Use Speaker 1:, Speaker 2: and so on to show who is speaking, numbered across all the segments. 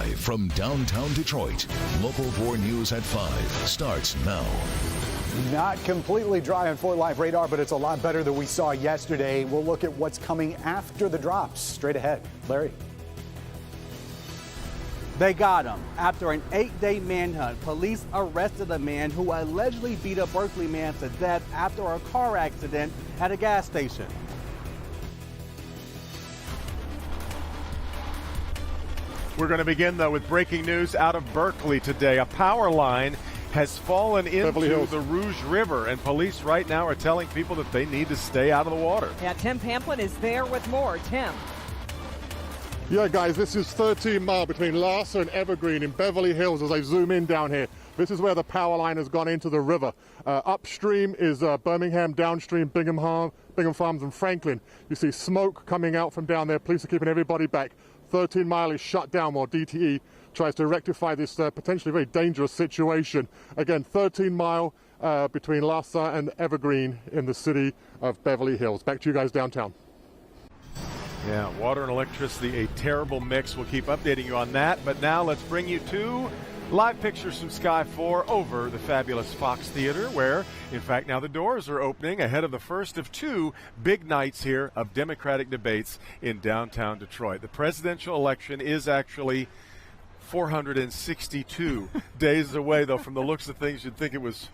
Speaker 1: Live from downtown Detroit, Local 4 News at 5 starts now.
Speaker 2: Not completely dry on 4 Live radar, but it's a lot better than we saw yesterday. We'll look at what's coming after the drops straight ahead. Larry.
Speaker 3: They got him. After an 8-day manhunt, police arrested a man who allegedly beat a Berkeley man to death after a car accident at a gas station.
Speaker 4: We're going to begin, though, with breaking news out of Berkeley today. A power line has fallen into the Rouge River, and police right now are telling people that they need to stay out of the water.
Speaker 5: Yeah, Tim Pamplin is there with more. Tim.
Speaker 6: Yeah, guys, this is 13 Mile between Larsa and Evergreen in Beverly Hills as I zoom in down here. This is where the power line has gone into the river. Upstream is Birmingham, downstream Bingham Farms and Franklin. You see smoke coming out from down there. Police are keeping everybody back. 13 Mile is shut down while DTE tries to rectify this potentially very dangerous situation. Again, 13 Mile between Larsa and Evergreen in the city of Beverly Hills. Back to you guys downtown.
Speaker 4: Yeah, water and electricity, a terrible mix. We'll keep updating you on that. But now let's bring you to live pictures from Sky 4 over the fabulous Fox Theater, where, in fact, now the doors are opening ahead of the first of 2 big nights here of Democratic debates in downtown Detroit. The presidential election is actually 462 days away, though. From the looks of things, you'd think it was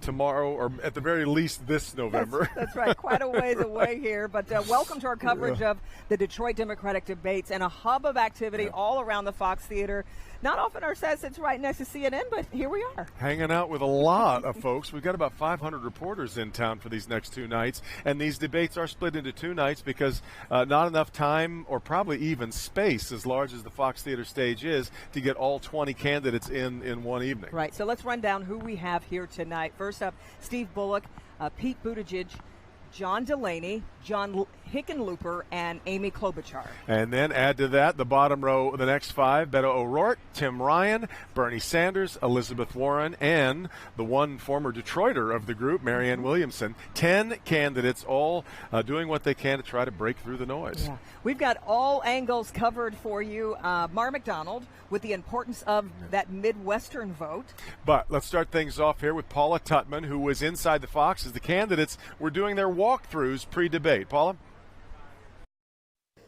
Speaker 4: tomorrow, or at the very least this November.
Speaker 5: That's right, quite a ways
Speaker 4: Right.
Speaker 5: away here. But welcome to our coverage of the Detroit Democratic debates and a hub of activity all around the Fox Theater. Not often our set sits right next to CNN, but here we are.
Speaker 4: Hanging out with a lot of folks. We've got about 500 reporters in town for these next 2 nights, and these debates are split into 2 nights because not enough time, or probably even space, as large as the Fox Theater stage is, to get all 20 candidates in one evening.
Speaker 5: Right, so let's run down who we have here tonight. First up, Steve Bullock, Pete Buttigieg, John Delaney, John Hickenlooper, and Amy Klobuchar.
Speaker 4: And then add to that the bottom row, the next 5, Beto O'Rourke, Tim Ryan, Bernie Sanders, Elizabeth Warren, and the one former Detroiter of the group, Marianne Williamson. 10 candidates, all doing what they can to try to break through the noise.
Speaker 5: Yeah. We've got all angles covered for you. Mara McDonald with the importance of that Midwestern vote.
Speaker 4: But let's start things off here with Paula Tutman, who was inside the Fox as the candidates were doing their walkthroughs pre-debate. Paula?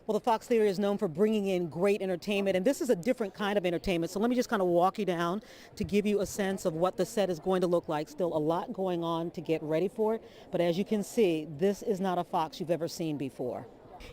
Speaker 7: Well, the Fox Theater is known for bringing in great entertainment, and this is a different kind of entertainment. So let me just kind of walk you down to give you a sense of what the set is going to look like. Still a lot going on to get ready for it, but as you can see, this is not a Fox you've ever seen before.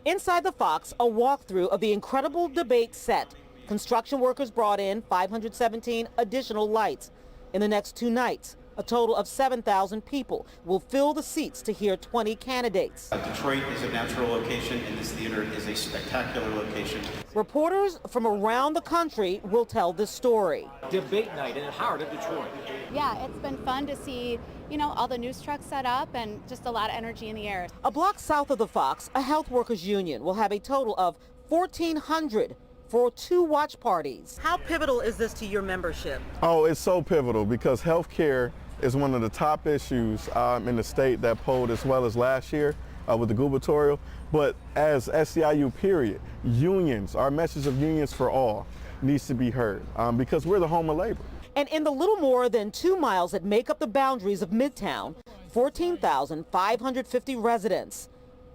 Speaker 7: Inside the Fox, a walkthrough of the incredible debate set. Construction workers brought in 517 additional lights. In the next 2 nights, a total of 7,000 people will fill the seats to hear 20 candidates.
Speaker 8: Detroit is a natural location, and this theater is a spectacular location.
Speaker 7: Reporters from around the country will tell this story.
Speaker 9: Debate night in the heart of Detroit.
Speaker 10: Yeah, it's been fun to see, all the news trucks set up and just a lot of energy in the air.
Speaker 7: A block south of the Fox, a health workers union will have a total of 1,400 for 2 watch parties. How pivotal is this to your membership?
Speaker 11: Oh, it's so pivotal because health care is one of the top issues in the state that polled as well as last year with the gubernatorial. But as SEIU period, unions, our message of unions for all needs to be heard because we're the home of labor.
Speaker 7: And in the little more than 2 miles that make up the boundaries of Midtown, 14,550 residents.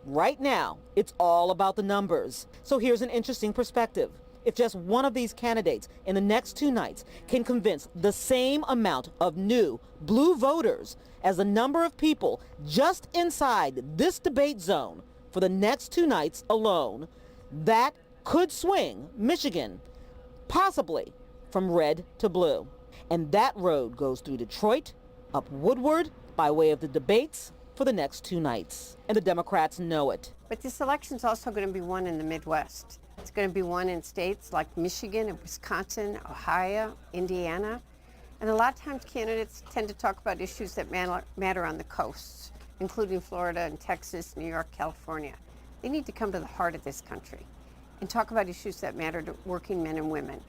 Speaker 7: Right now, it's all about the numbers. So here's an interesting perspective. If just one of these candidates in the next 2 nights can convince the same amount of new blue voters as the number of people just inside this debate zone for the next 2 nights alone, that could swing Michigan possibly from red to blue. And that road goes through Detroit, up Woodward, by way of the debates for the next 2 nights. And the Democrats know it.
Speaker 12: But this election's also going to be won in the Midwest. It's going to be won in states like Michigan and Wisconsin, Ohio, Indiana. And a lot of times candidates tend to talk about issues that matter on the coasts, including Florida and Texas, New York, California. They need to come to the heart of this country and talk about issues that matter to working men and women.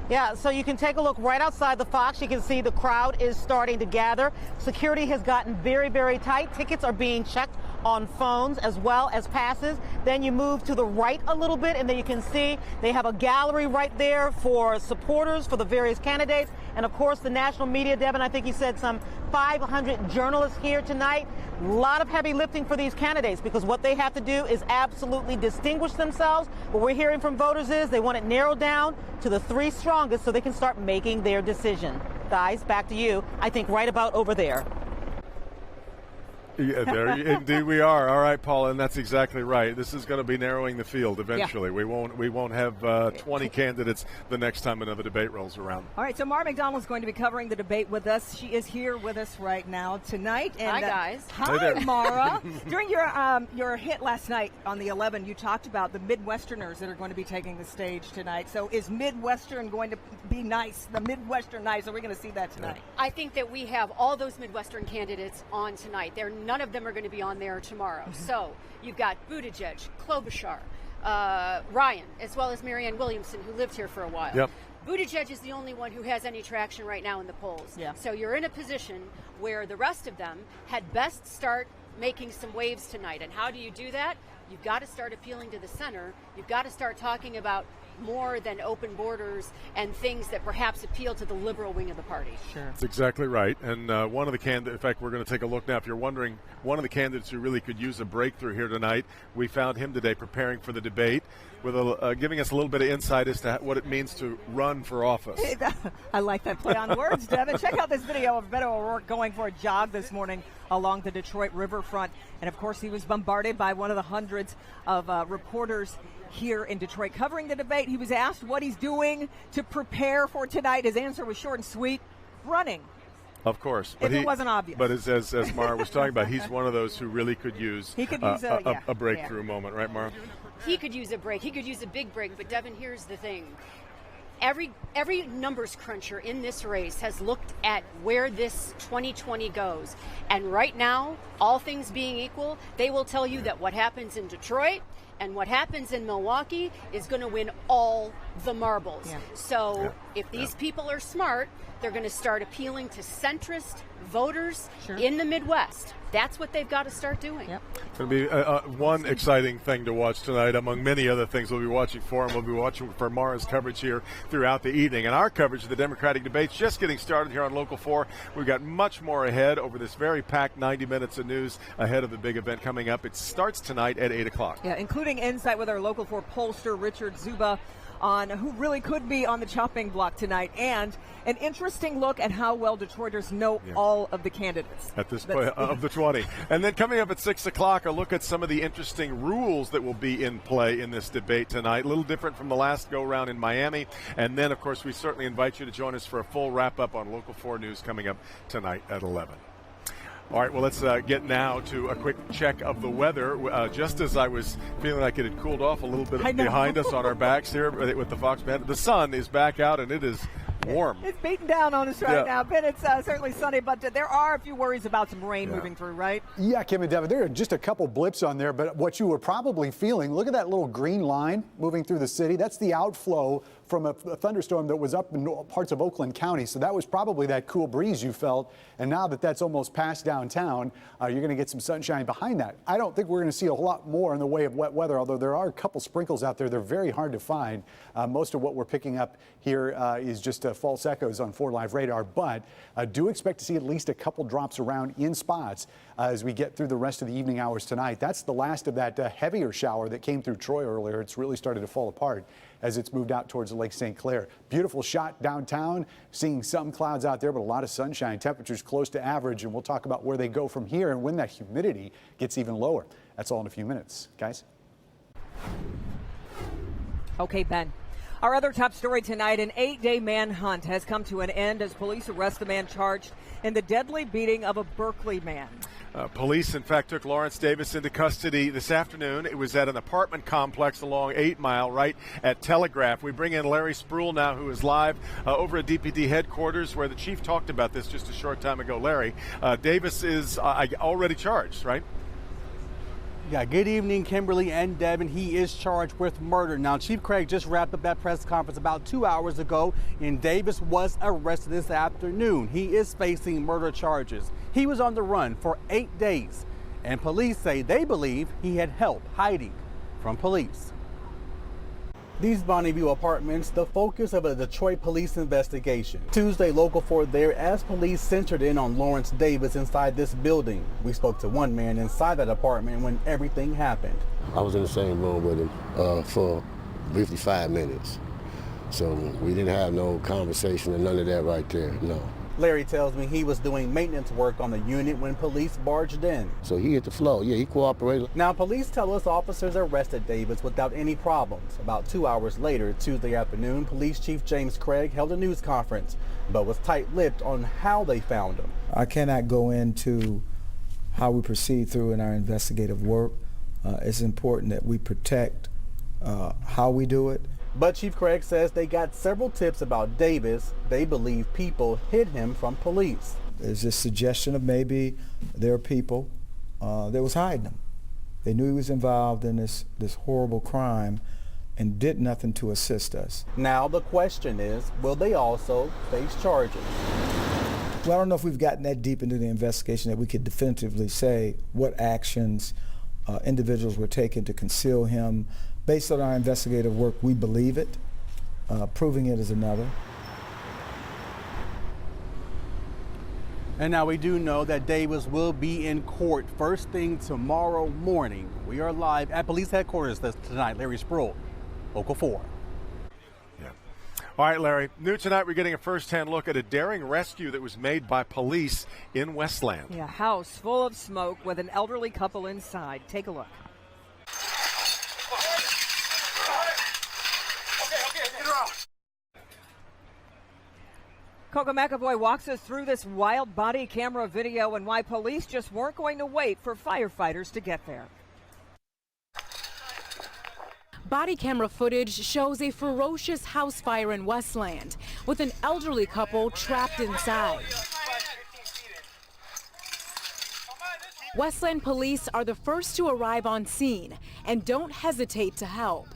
Speaker 7: Yeah, so you can take a look right outside the Fox. You can see the crowd is starting to gather. Security has gotten very, very tight. Tickets are being checked on phones as well as passes. Then you move to the right a little bit, and then you can see they have a gallery right there for supporters for the various candidates. And of course, the national media, Devin, I think he said some 500 journalists here tonight. A lot of heavy lifting for these candidates because what they have to do is absolutely distinguish themselves. What we're hearing from voters is they want it narrowed down to the 3 strongest so they can start making their decision. Guys, back to you. I think right about over there.
Speaker 4: Yeah, there indeed we are. All right, Paula, and that's exactly right. This is going to be narrowing the field eventually. Yeah. We won't have 20 candidates the next time another debate rolls around.
Speaker 5: All right, so Mara McDonald is going to be covering the debate with us. She is here with us right now tonight. And,
Speaker 13: hi, guys.
Speaker 5: Hi, Mara. During your hit last night on the 11, you talked about the Midwesterners that are going to be taking the stage tonight. So is Midwestern going to be nice? The Midwestern nice? Are we going to see that tonight?
Speaker 13: I think that we have all those Midwestern candidates on tonight. None of them are going to be on there tomorrow. Mm-hmm. So you've got Buttigieg, Klobuchar, Ryan, as well as Marianne Williamson, who lived here for a while.
Speaker 4: Yep.
Speaker 13: Buttigieg is the only one who has any traction right now in the polls.
Speaker 5: Yeah.
Speaker 13: So you're in a position where the rest of them had best start making some waves tonight. And how do you do that? You've got to start appealing to the center. You've got to start talking about more than open borders and things that perhaps appeal to the liberal wing of the party.
Speaker 5: Sure.
Speaker 4: That's exactly right. And one of the candidates, in fact, we're going to take a look now. If you're wondering, one of the candidates who really could use a breakthrough here tonight, we found him today preparing for the debate, with giving us a little bit of insight as to what it means to run for office.
Speaker 5: I like that play on words, Devin. Check out this video of Beto O'Rourke going for a jog this morning along the Detroit riverfront. And, of course, he was bombarded by one of the hundreds of reporters here in Detroit covering the debate. He was asked what he's doing to prepare for tonight. His answer was short and sweet: running.
Speaker 4: Of course.
Speaker 5: But it wasn't obvious.
Speaker 4: But as Mara was talking about, he's one of those who really could use, a breakthrough moment. Right, Mara?
Speaker 13: He could use a break. He could use a big break. But, Devin, here's the thing. Every numbers cruncher in this race has looked at where this 2020 goes. And right now, all things being equal, they will tell you that what happens in Detroit and what happens in Milwaukee is going to win all the marbles.
Speaker 5: Yeah.
Speaker 13: So if these people are smart, they're going to start appealing to centrist voters in the Midwest. That's what they've got to start doing.
Speaker 5: Yep.
Speaker 4: It's going to be one exciting thing to watch tonight, among many other things we'll be watching for, and we'll be watching for Mara's coverage here throughout the evening. And our coverage of the Democratic debates just getting started here on Local 4. We've got much more ahead over this very packed 90 minutes of news ahead of the big event coming up. It starts tonight at 8 o'clock.
Speaker 5: Yeah, including insight with our Local 4 pollster, Richard Zuba, on who really could be on the chopping block tonight, and an interesting look at how well Detroiters know all of the candidates.
Speaker 4: At this point, of the 20. And then coming up at 6 o'clock, a look at some of the interesting rules that will be in play in this debate tonight. A little different from the last go-round in Miami. And then, of course, we certainly invite you to join us for a full wrap-up on Local 4 News coming up tonight at 11. All right, well, let's get now to a quick check of the weather. Just as I was feeling like it had cooled off a little bit behind us on our backs here with the Fox Band, the sun is back out and it is warm.
Speaker 5: It's beating down on us right now, but it's certainly sunny, but there are a few worries about some rain moving through, right?
Speaker 2: Yeah, Kim and Devin, there are just a couple blips on there, but what you were probably feeling, look at that little green line moving through the city. That's the outflow from a thunderstorm that was up in parts of Oakland County. So that was probably that cool breeze you felt. And now that that's almost past downtown, you're going to get some sunshine behind that. I don't think we're going to see a whole lot more in the way of wet weather, although there are a couple sprinkles out there. They're very hard to find. Most of what we're picking up here is just false echoes on 4 Live radar. But do expect to see at least a couple drops around in spots as we get through the rest of the evening hours tonight. That's the last of that heavier shower that came through Troy earlier. It's really started to fall apart as it's moved out towards Lake St. Clair. Beautiful shot downtown, seeing some clouds out there, but a lot of sunshine. Temperatures close to average, and we'll talk about where they go from here and when that humidity gets even lower. That's all in a few minutes. Guys?
Speaker 5: Okay, Ben. Our other top story tonight, an 8-day manhunt has come to an end as police arrest the man charged in the deadly beating of a Berkeley man.
Speaker 4: Police, in fact, took Lawrence Davis into custody this afternoon. It was at an apartment complex along 8 Mile, right at Telegraph. We bring in Larry Spruill now, who is live over at DPD headquarters, where the chief talked about this just a short time ago. Larry, Davis is already charged, right?
Speaker 3: Yeah, good evening, Kimberly and Devin. He is charged with murder. Now, Chief Craig just wrapped up that press conference about 2 hours ago, and Davis was arrested this afternoon. He is facing murder charges. He was on the run for 8 days. And police say they believe he had help hiding from police. These Bonneview apartments, the focus of a Detroit police investigation. Tuesday, Local 4 there as police centered in on Lawrence Davis inside this building. We spoke to one man inside that apartment when everything happened.
Speaker 14: I was in the same room with him for briefly 5 minutes. So we didn't have no conversation or none of that right there, no.
Speaker 3: Larry tells me he was doing maintenance work on the unit when police barged in.
Speaker 14: So he hit the floor. Yeah, he cooperated.
Speaker 3: Now, police tell us officers arrested Davis without any problems. About 2 hours later, Tuesday afternoon, Police Chief James Craig held a news conference, but was tight-lipped on how they found him.
Speaker 15: I cannot go into how we proceed through in our investigative work. It's important that we protect how we do it.
Speaker 3: But Chief Craig says they got several tips about Davis. They believe people hid him from police.
Speaker 15: There's this suggestion of maybe there are people that was hiding him. They knew he was involved in this horrible crime and did nothing to assist us.
Speaker 3: Now the question is, will they also face charges?
Speaker 15: Well, I don't know if we've gotten that deep into the investigation that we could definitively say what actions individuals were taken to conceal him. Based on our investigative work, we believe it. Proving it is another.
Speaker 3: And now we do know that Davis will be in court first thing tomorrow morning. We are live at police headquarters tonight. Larry Sproul, Local 4.
Speaker 4: Yeah. All right, Larry. New tonight, we're getting a first-hand look at a daring rescue that was made by police in Westland.
Speaker 5: Yeah, house full of smoke with an elderly couple inside. Take a look. Coco McAvoy walks us through this wild body camera video and why police just weren't going to wait for firefighters to get there.
Speaker 16: Body camera footage shows a ferocious house fire in Westland with an elderly couple trapped inside. Westland police are the first to arrive on scene and don't hesitate to help.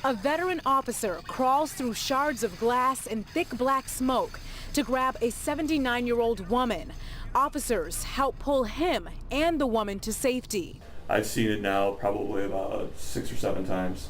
Speaker 16: A veteran officer crawls through shards of glass and thick black smoke to grab a 79-year-old woman. Officers help pull him and the woman to safety.
Speaker 17: I've seen it now probably about 6 or 7 times.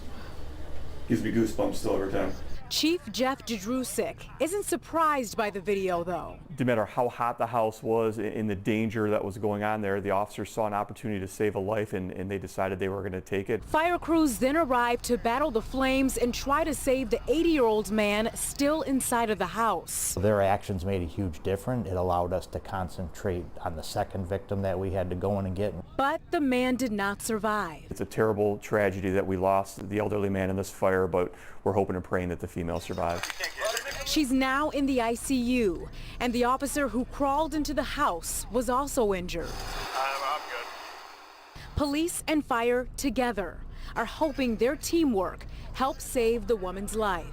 Speaker 17: Gives me goosebumps still every time.
Speaker 16: Chief Jeff Jedrusik isn't surprised by the video, though.
Speaker 17: No matter how hot the house was and the danger that was going on there, the officers saw an opportunity to save a life and they decided they were going to take it.
Speaker 16: Fire crews then arrived to battle the flames and try to save the 80-year-old man still inside of the house.
Speaker 18: Their actions made a huge difference. It allowed us to concentrate on the second victim that we had to go in and get.
Speaker 16: But the man did not survive.
Speaker 17: It's a terrible tragedy that we lost the elderly man in this fire, but we're hoping and praying that the female survived.
Speaker 16: She's now in the ICU, and the officer who crawled into the house was also injured.
Speaker 4: I'm good.
Speaker 16: Police and fire together are hoping their teamwork helps save the woman's life.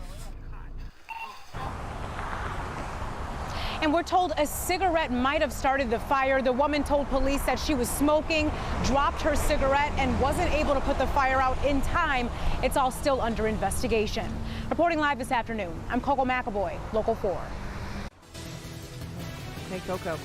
Speaker 16: And we're told a cigarette might have started the fire. The woman told police that she was smoking, dropped her cigarette, and wasn't able to put the fire out in time. It's all still under investigation. Reporting live this afternoon, I'm Coco McAvoy, Local 4.
Speaker 5: Hey, Coco.